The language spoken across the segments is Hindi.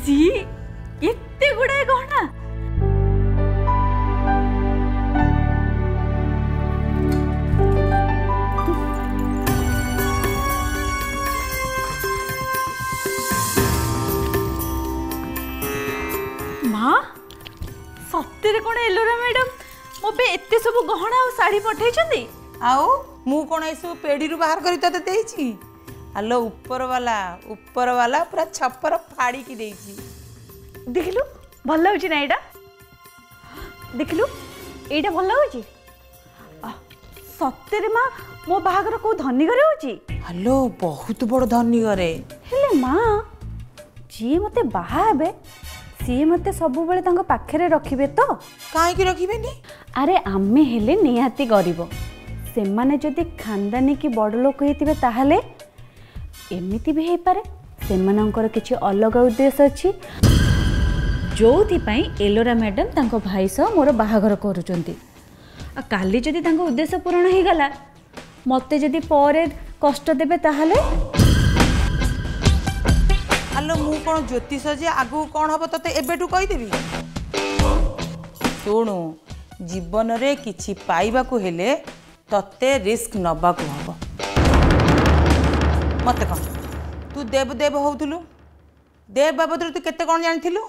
सी एते गुड़ाए गहना माँ सत्य कौन एलोरा मैडम मो पे एते सब गहना और साड़ी पठे आउ मु कौन ये सब पेढ़ी बाहर कर देछि हेलो ऊपर वाला पूरा छप्पर फाड़ी की देछि देखिलु भल लाଗୁଛି ना एटा देखिलु एटा भल लाଗୁଛି सत्य रे माँ मो बाहागर को धनी घरे होची हेलो बहुत बड़ धनी घरे हेले माँ जी मते बाहा हेबे सी मते सब बेले तांको पाखरे रखिबे तो काहे की रखिबेनी अरे आमे हेले निहाती गरीब से माने जदि खानदानी की बड़ लोक हेतिबे ताहाले एमिति भी हे पारे से मानकर किछि अलग उद्देश्य अछि जोथि पई एलोरा मैडम तांको भाई सह मोर बाहागर करूचंती आ काली जदि तांको उद्देश्य पूर्ण हे गला मते जदि परे कष्ट देबे ताहाले हेलो मु कौन ज्योतिष जे आगु कौन हम तते एबेटू कहीदेवी शुणु जीवन रे किछि पाइबा को हेले तते रिस्क नबा को हबो मते कह तू देव देव होउथलु देव बाबद तू केते कौन जानिथिलु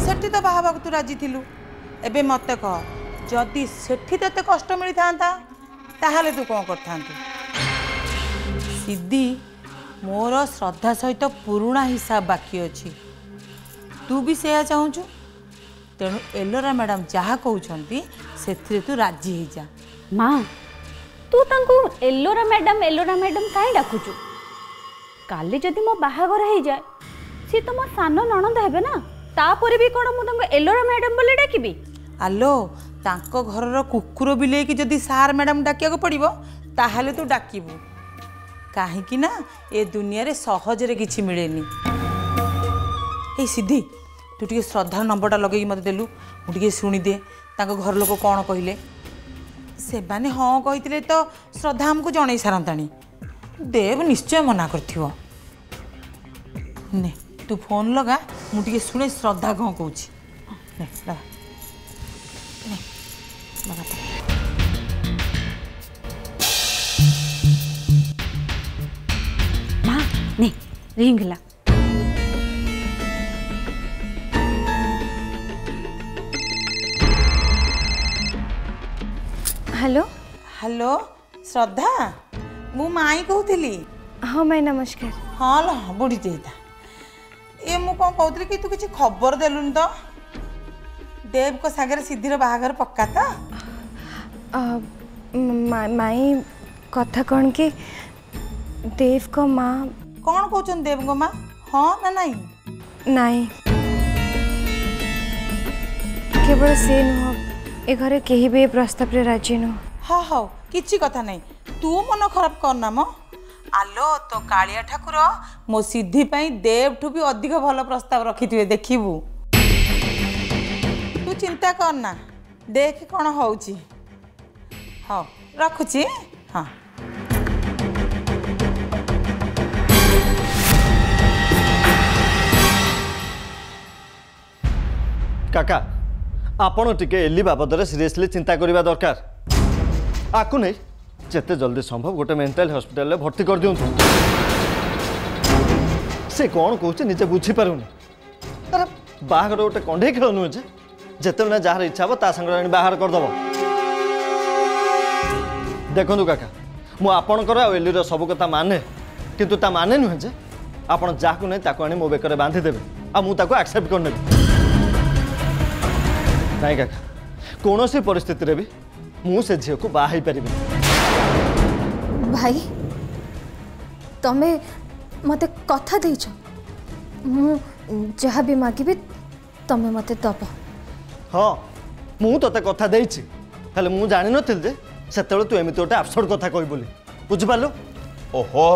सेठी तो बाहाबा तू राजी थिलु एबे मते कह जदि सेठी तते कष्ट मिली थांता ताहाले तू कौन करथांतु सिद्धि मोर श्रद्धा सहित पुराणा हिसाब बाकी अच्छी तू भी से चाहूँ तेणु एलोरा मैडम जहाँ कहते से तू राजी हो जा माँ तू तांको एलोरा मैडम काहे डाकुचु काली जदि मो बाहागर हो जाए सी तो मो सान ननद हेबे ना तापर भी कौन मु एलोरा मैडम बोले डाकिबी आलो तांको घरर कुकुर बिले की जदि सार मैडम डाकिया पड़ो ताहले तू डाकिबू कहीं ना ए दुनिया रे सहज रे किछि मिलेनी ए सिद्धि तू टिके श्रद्धा नंबरटा लगे मत देलु मुझे शुणी दे तांको घर लोक कौन कहले से माने हाँ कही तो श्रद्धा हमको जन सारंताणी देव निश्चय मना करथिवो ने तू फोन लगा मुझे शुणे श्रद्धा कौन कहूँ लगा माँ ने रिंग ला हेलो हेलो श्रद्धा मु माई कहूली हाँ माई नमस्कार हाँ ल बुढ़ी देता ये मु कौन कहूली कि तू किसी खबर देलुन तो देव को सागर सिद्धिर बाहागर पक्का तो माई कथा कौन कि देव को माँ कौन कहते देव को माँ हाँ ना नहीं नहीं केवल से नुह ए घरे कहीं भी प्रस्ताव रे राजी नुह हाँ हाँ किसी कथा नहीं तू मन खराब करना मो आलो तो कालिया ठाकुर मो सिद्धि पाई देव ठू भी अधिक भल प्रस्ताव रखी देखिबू तू चिंता करना देख कौन होउची हाँ रखुची हाँ काका आपण टिके एली बाबद सीरियसली चिंता करबा दरकार आकु नहीं जिते जल्दी संभव गोटे मेंटल हॉस्पिटल भर्ती कर दियंतु से कौन कहूँ निजे बुझी पारुनी तार बाहर गोटे कंढे खेल नुहे जे जिते जार इच्छा हे ता संग बाहर करदेव देखु काका मु आपणकर एलिर सब कथा माने किंतु ता माने नुहे जे आपण जाकु नहीं ताकू आनी मो बेकर बांधिदेवे आ मु ताकू एक्सेप्ट करने नहीं काका कौन सी परिस्थिति भी मु से झील को बाहर पारि भाई तमे मते कथा देछ मु जहाँ भी मागिबे तमे मते दब हाँ मु तते कथा देछि हेले मु जानि नथिल जे सेतेले तू एमिति गोटे एब्सर्ड कथा कहि बोली बुझि पालो ओहो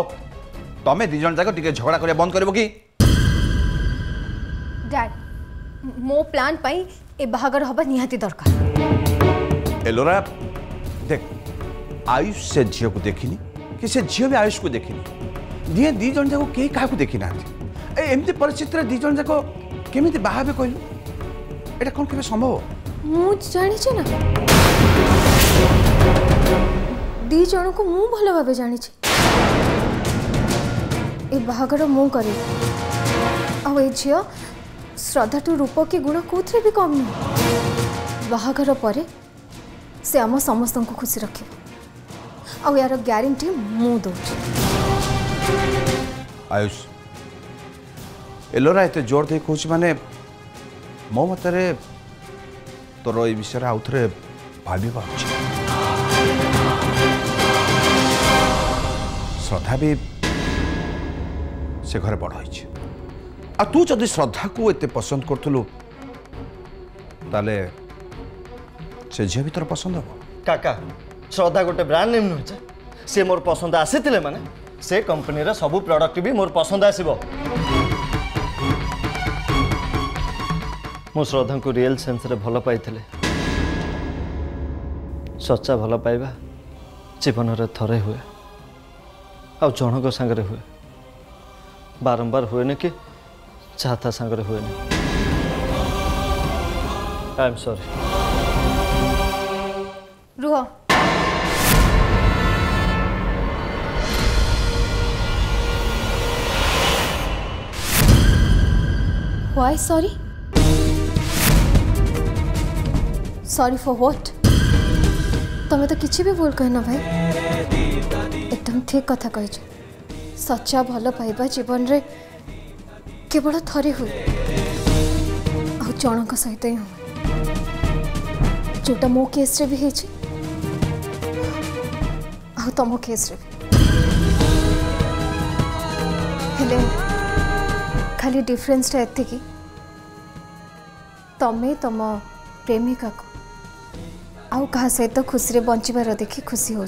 तमे दी जन जाक टिके झगड़ा करे बंद करबो की डैड मो प्लान पाई ए बाहागर हबा निहाती दरकार एलोरा देख आयुष से झील को देखिनी कि से झील भी आयुष को देखिनी दिए दी जन जाक के का को देखि ना एमती परिस्थिति दी जन जाक केमिति बाहाबे कहलु एटा कोन केबे संभव मु जानी छी ना दी जन को मु भलो भाबे जानी छी ए बाहागर मु करे आ ए झियो श्रद्धा टू रूप की गुण कोथरे भी कम नहीं बाहागर परे से आम समस्त को खुशी रखे आ यार ग्यारंटी मु दो आयुष एलोरा एते जोर दे कहूँ माने मो मतरे तोर ये विषय आउ थे भाभी श्रद्धा भी से घरे बड़ होइछ आ तू जदि श्रद्धा को एते पसंद करथलु ताले से झियो भी तोर पसंद हो काका श्रद्धा गोटे ब्रांड नेम नुहे सी मोर पसंद आसी माने से कंपनी रा सब प्रोडक्ट भी मोर पसंद आसीबो मो श्रद्धा को रियल सेंस रे भल पाइथिले सच्चा भल पाइबा जीवन रे थरे हुए आ जनक संगे हुए बारंबार हुए कि चाहता संगे हुए I am sorry Ruh why sorry sorry for what तुम्हें तो किसी भी भूल कहना भाई एकदम ठीक कथा कह सच्चा भल पाइबा जीवन रे केवल थरे हुए आ जनक सहित ही हुए जोटा मो केस रे भी है तुम केस रे भी खाली डिफरेंस एति कि तमें तुम प्रेमिका को आउ कहा सहित खुशी रे बंचीबार देखि खुशी हो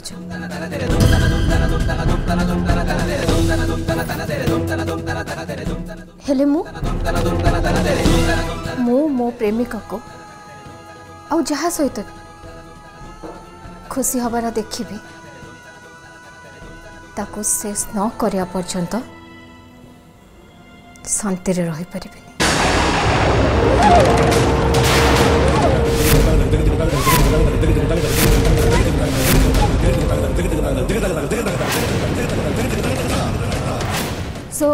हेले मु मो प्रेमिका को आउ जहा सहित खुशी हबार देखिबी ताको शेष न करिया पर्यंत शांति रे रही परिबेनी So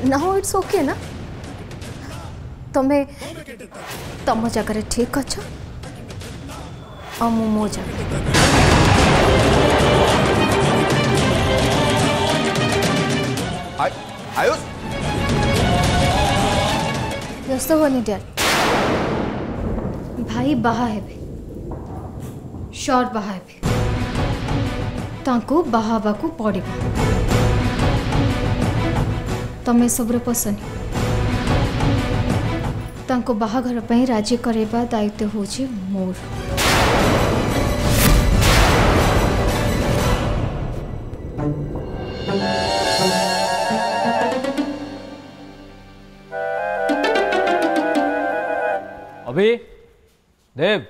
now it's okay ना तुम्हें तम जगह ठीक अच्छ मु मो जगह आयुष व्यस्त होनी डियर भाई बाहा हेबे शॉर्ट बाहा हेबे तांको बाहाबा को पड़िबो तमे सबरे पसंद तांको बाहाघर पे राजी करेबा दायित्व होची मोर अभी देव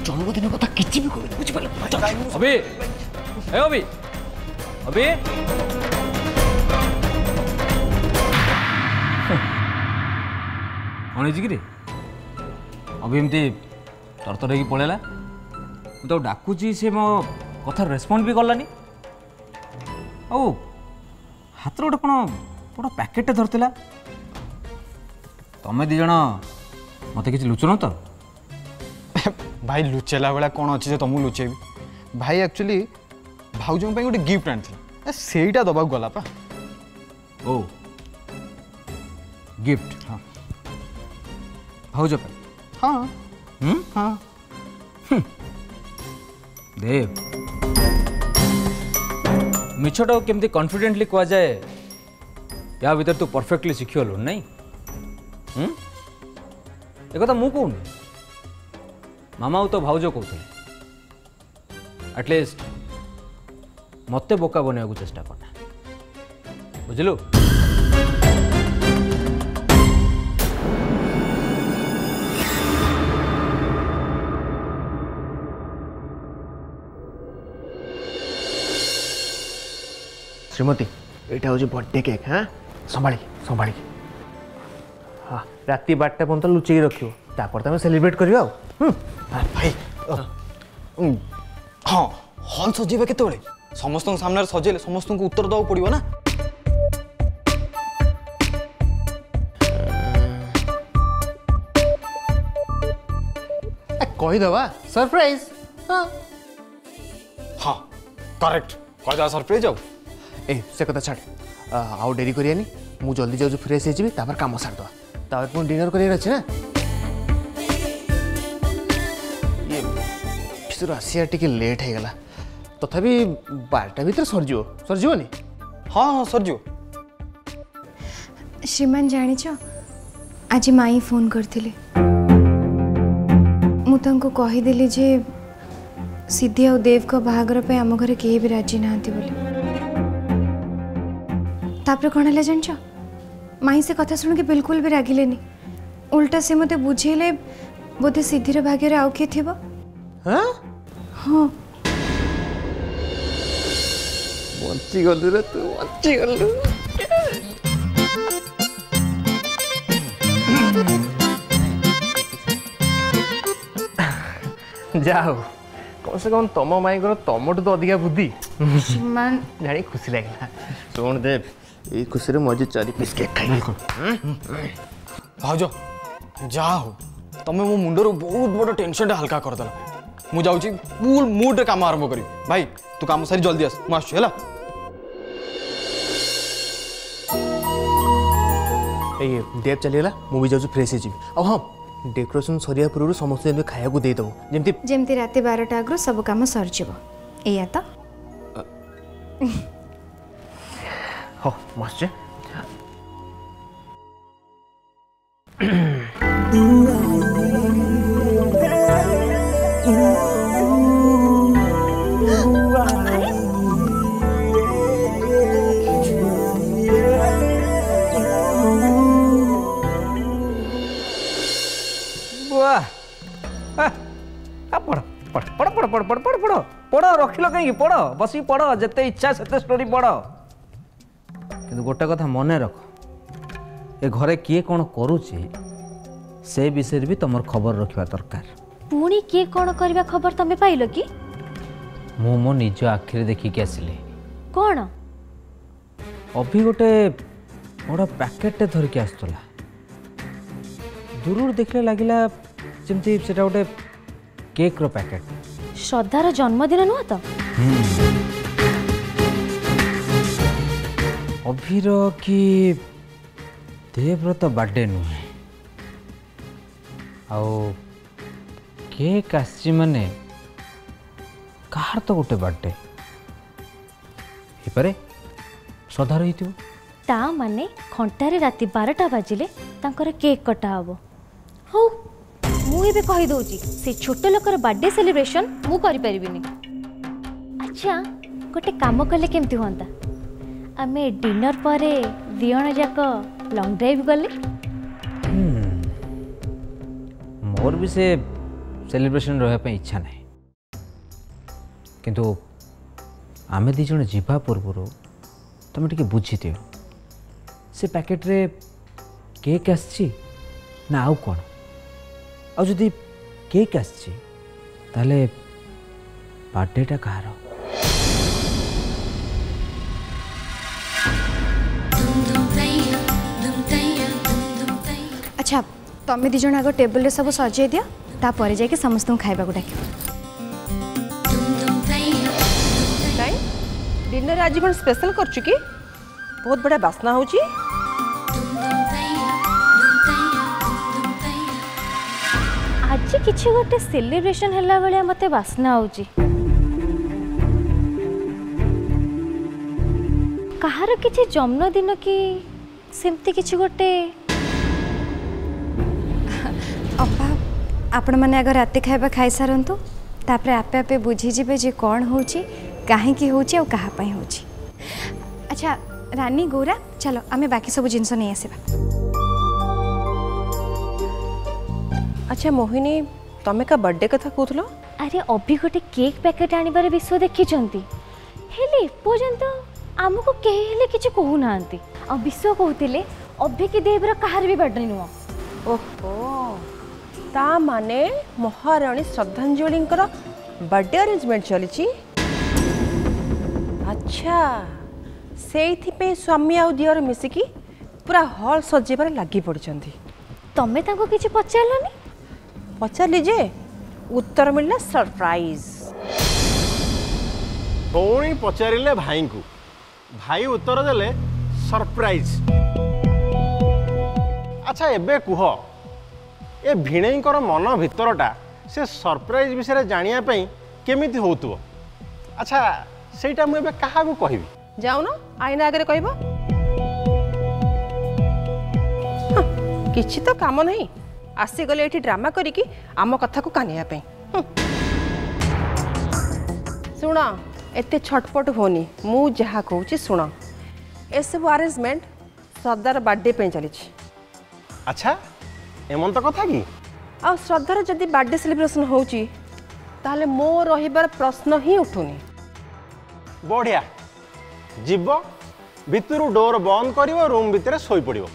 जन्मदिन कथा किसी भी कहबे बुझि पाले अभी ए अभी अभी कौन है कि अभी एमती तरतर हो पलैला मुझे डाकुची से मो कथा रेस्पॉन्ड भी कलानी आ हाथ गोटे कौन बड़ा पैकेट धरला तुम्हें दिज मत कि लुचुन तो भाई लुचेला बेला कौन अच्छी जो तुमको लुचेबी भाई एक्चुअली भाउज गोटे गिफ्ट आनी सेटा दबा गला पा ओ गिफ्ट हाँ भाउज हाँ हाँ देव मिछटा केमती कॉन्फिडेंटली कह जाए या भीतर तू परफेक्टली शिखिगलु नहीं एक कथा मु कहूँ मामा तो भाउज कहते एटलिस्ट मत बोका बनवा चेष्टा करना बुझलु श्रीमती यहाँ हूँ बर्थडे केक हाँ संभाली संभाली हाँ राति 12टा पर्यंत लुचेक रखियो तापर तुम सेलिब्रेट करवा भाई हाँ हॉल सजेबा केतबेले समस्त सामने सजेले समस्त को उत्तर दवा पड़ो ना कहीदवा सरप्राइज हाँ हाँ करेक्ट कहीदा सरप्राइज आउ ए से कथा छाड़ आउ डेरी करियानी मु जल्दी जाऊँ फ्रेश हो तापर काम सारदवा तापर पुणी डिनर कर अच्छे ना ये फिर आसिया टिके लेट हो गला तथापि 12टा भीतर सरजीवनी हाँ हाँ सरजो श्रीमान जानिछ आज माई फोन करथिले मु तांको कहीदेली जे सिद्धि आ देव को बाहागर पे आम घरे केही भी राजी नांती बोली तापर कौन है जान माई से कथा शुण के बिल्कुल भी रागिलेनी उल्टा से मते बुझेले बोधे सिद्धिर भाग्य आउ किए थी हाँ हाँ बंची गलु रे तू बंची गलु जाओ कम से कम तम माई तमठू तो अधिका बुद्धि श्रीमान जानी खुशी लगे शुण देव ये खुशी रे मजे 4 पीस केक खाई भाज जा हो तमें मो मुंडर बहुत बड़ टेंशन हल्का करदेल मु जाऊँ फुल मूड काम आरंभ करी भाई तू काम सारी जल्दी आस मुझे है देव चलीगला मुझे जाऊँ फ्रेश हो हाँ डेकोरेशन सरिया पूर्व समस्त खाया को देदेव जमती रात 12टा आगु सब कम सरजिव एया तो हाँ मस्त पढ़ पढ़ पढ़ पढ़ पढ़ पढ़ पढ़ पढ़ पढ़ रखिल कहीं पढ़ बस पढ़ जिते इच्छा से स्टोरी पढ़ कि गोटे कथा मन रख ए घरे किए कौन करुचे से विषय भी तुम खबर रखा दरकार पुणी किए कौन करवा खबर तमे पाइल कि मु मो निज आखिरे देखिक आसिले कौन अभी गोटे बड़ पैकेटे धरिकी आसला दूर देखले लगिला जमती सेटा गोटे केक रो पैकेट श्रद्धार जन्मदिन नुह तो अभीर कि देवर तो बर्थडे नुहे आउ केक आसी माने कहार तो गोटे बर्थडे हे श्रद्धा रही ता माने घंटारे राति 12टा बाजिले तांकर केक कटा हबो हो मु एबे कहि दउची से छोट लोकर बर्थडे सेलिब्रेशन मु करि परिबिनी अच्छा गोटे काम कले केमती होंता आमे डिनर परे दियण जाक लॉन्ग ड्राइव गले मोर भी से सेलिब्रेशन रहा पे इच्छा नहीं किंतु आमे दी जण जीवा पूर्व तुम टे बुझी दियो से पैकेट रे केक आसी ना आउ कौन आ जदि केक आसी ताले बर्थडेटा कहार अच्छा तमें दिज आग टेबल रे सब सजाई दियो तापर जाके समस्त खाइबा को डाक डिनर आज कौन स्पेशल करछु कि बहुत बड़ा बासना होची आज किछि गोटे सेलिब्रेशन हला बेले मते बासना होची कहार किछि जन्मदिन कि सेमती किछि गोटे अप्पा आपण मैंने अगर राति खाइबा खाई सारंतु तापर आपे आपे बुझी जिबे जे कौन होची काहे की होची और कहा पई होची अच्छा रानी गौरा चलो आमे बाकी सब जिनस नहीं आसीबा अच्छा मोहिनी तमे का बर्थडे कथा कहथलो अरे अभी गोटे केक पैकेट आनिबार विश्व देखिचंती हेले पर्यंत आमको कहीं हेले किछि कहू नांती आ विश्व कहूतिले अभि की देवर कहार भी बर्थडे नुह। ओहो ता माने महारानी श्रद्धांजलि बर्थडे अरेंजमेंट चली। अच्छा से स्वामी आउ दियर मिसिकी पूरा हॉल सजेबार लगी पड़ती। तमे ताको किछि पचारलनी? पचारली जे उत्तर मिलला सरप्राइज। पुणी पचारे भाई को भाई उत्तर देले सरप्राइज। अच्छा एबे कुह ए भिणेईकर मन भितरटा से सरप्राइज विषय जानिया पई केमिति होतुओ? अच्छा सेटा मु एबे काहा को कहबी? जाऊ ना आईना आगे कहबो। किछि तो काम नहीं आसी गले एठी ड्रामा करिकी आम कथा को कानिया पे। सुना एते छटपट होनी मु जहा कहूची सुना ए सब अरेंजमेंट श्रद्धार बर्थडे पे चली। अच्छा एमन तो कथा की आ श्रद्धार जदि बर्थडे सेलिब्रेशन होची ताले मो रहिबार प्रश्न ही उठुनी। बढ़िया जीव भितर डोर बंद करिवो रूम भितर सोई पड़िवो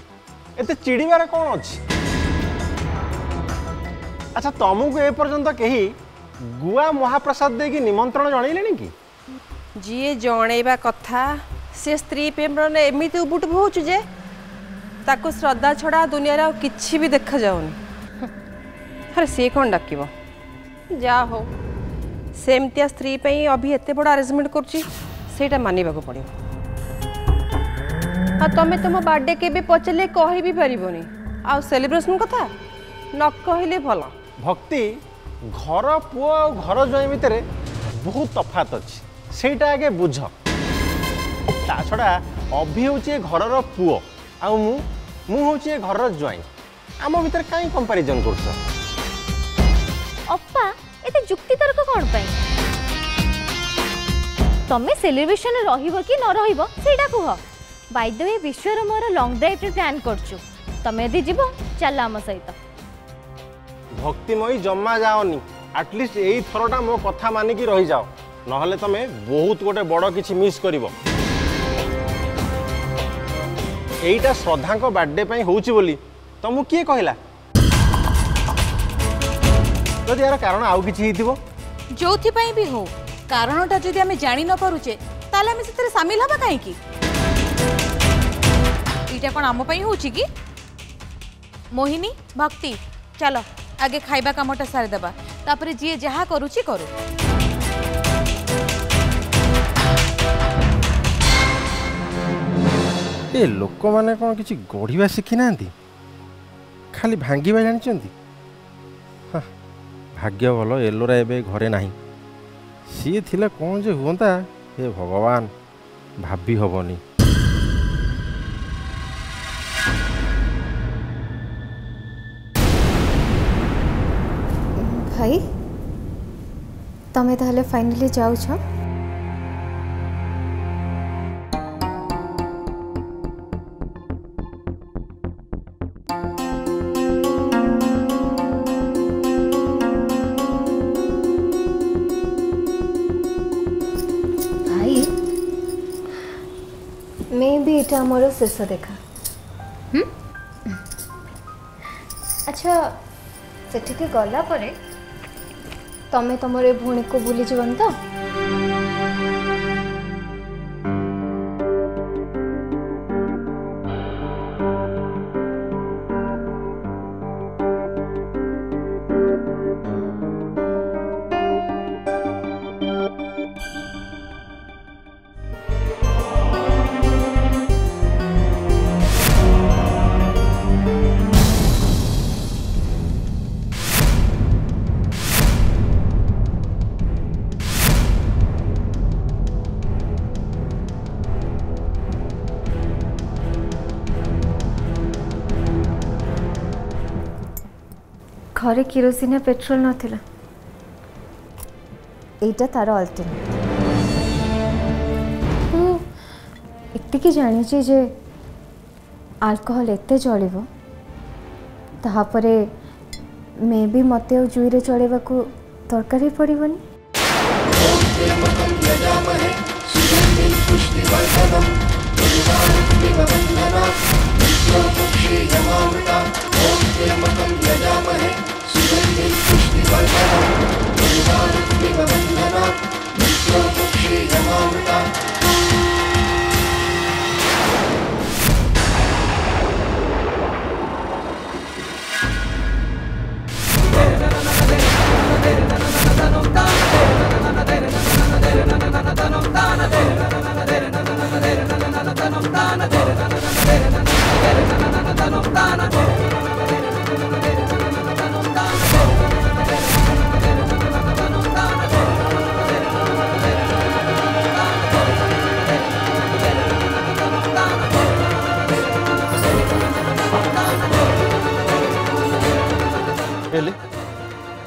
एते चिड़ीबार कौन अच्छी? अच्छा तुमको ए पर्यंत कहीं गुआ महाप्रसाद देकी निमंत्रण जनइले कि? जी जणेबा कथा से स्त्री प्रेम एमती उबुट होचु जे ताको श्रद्धा छड़ा दुनिया किछि भी देखा जाउनी। अरे सी कौन डाकिबो? जा हो सेमतिया स्त्री पे अभी एते बड़ अरेंजमेंट करछि सेटा मानिबा को पड़ियो। आ तमे तुम बर्थडे के भी पचले कहि भी परिबोनी आ सेलिब्रेशन कथा न कहले भला। भक्ति घर पुओ और घर ज्वाई भितर बहुत तफात अच्छी सेटा आगे बुझ। ता छड़ा अभी हूँ घर पुओ आउ मु हूँ घर ज्वाई आम भीतर कहीं कंपैरिजन कर? अप्पा एते जुक्ति तर्क कोन पई? तमे सेलिब्रेशन रहिबो कि न रहिबो सेटा कुह। बाय द वे विश्वर मोर लॉन्ग ड्राइव प्लान करछु तमे यदि जीवो चल आम सहित। भक्तिमयी जम्मा जाओनी एटलिस्ट यही थरटा मो कथा मानिकी रही जाओ नहले तमे बहुत गोटे बड़ किछि मिस करिवो। एईटा श्रद्धा को बर्थडे पई होउची बोली तुमको किए कहला? तो यार कारण आउ किछि हिथिबो जोथि पई भी हो कारणटा जदि आमे जानि न पारुचे ताले आमे सेतरे शामिल हबा काहे की? इटा कोन आम पई होउची की? मोहिनी भक्ति चलो आगे खाइबा कामटा सारी देबा तापरे जी जहा करूची करू। ए लोक माने कौन किसी गढ़ा शिखी ना खाली भांगा जानते? भाग्य भल एलोरा एबे घरे नाही सी थिले कौन जे हुंता हे भगवान भाभी हबनी। भाई तमे ताहले फाइनली जाउछ? भाई मैं भी इटा मोर शेष देखा। अच्छा सेठी गला परे तमे तमरे भूणी को भूली जीवन तो? घरे किरोसिन पेट्रोल नथिला एटा तार अल्टरनेट। एतिकी जानी जे अल्कोहल एते चलिबो ताहापरे मे भी मते जुई रे चलेबा को दरकार ही पड़िबनी।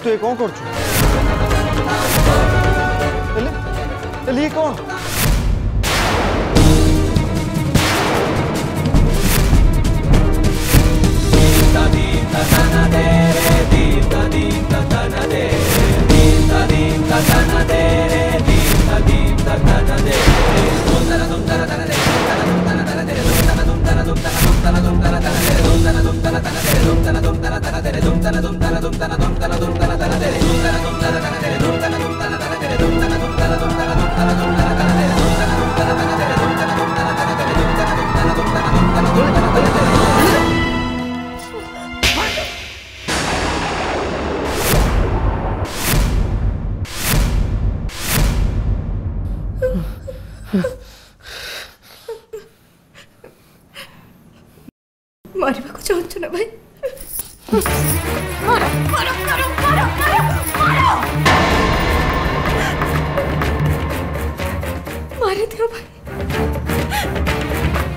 तू ये कौन कर कौन मारिबा को चाहछु ना भाई मारो मारो मारो मारो मारो मारे दियो भाई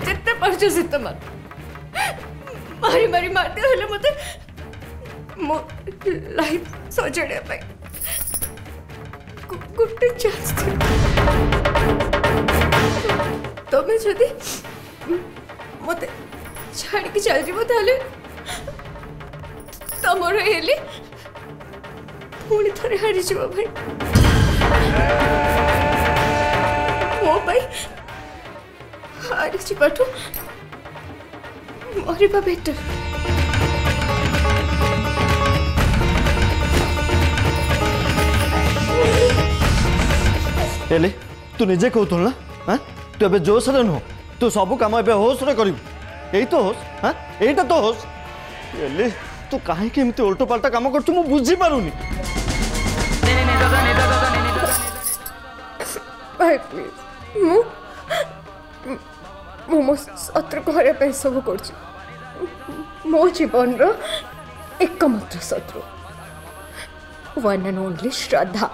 जितने परजो से तो मारी मारी मारते हले मते मो लाइफ सजड़े भाई गुट्टे चांस तो मैं जदी मते छाड़ के चल जीवो ताले तमर हेली पुणी थरे हारी जीवो भाई मो भाई हारी जीवाठू मरिबा बेटर एले तू निजे कहतुल ना हाँ तू एबे जोश रे नुह तू सब काम एबे होश रे करिबू यही तो होश हाँ यहीटा तो होश एले तू कहीं एमती उल्टो पाल्टा काम कर मु बुझी पारुनी भाई प्लीज मु मो शत्रु को हरिया पे सब कर मो जीवन रो एकमात्र शत्रु वन एंड ओनली श्रद्धा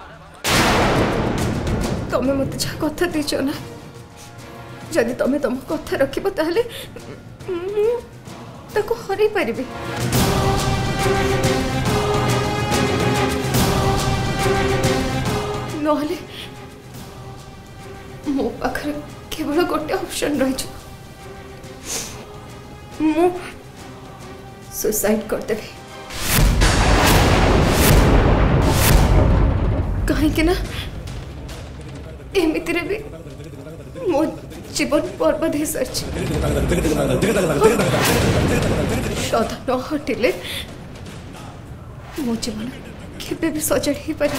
तमें मत जहाँ कथा दीच ना जदि तमें तुम कथा रखिब ताहले ताको हरई पारिबी नहले मो पाखरे केवल गोटे ऑप्शन रही मु सुसाइड करदेबी कहीं ना एमिति रे भी मो जीवन बर्बाद हो सारी श्रद्धा न हटिले मो जीवन केबे भी सजाड़ ही पार।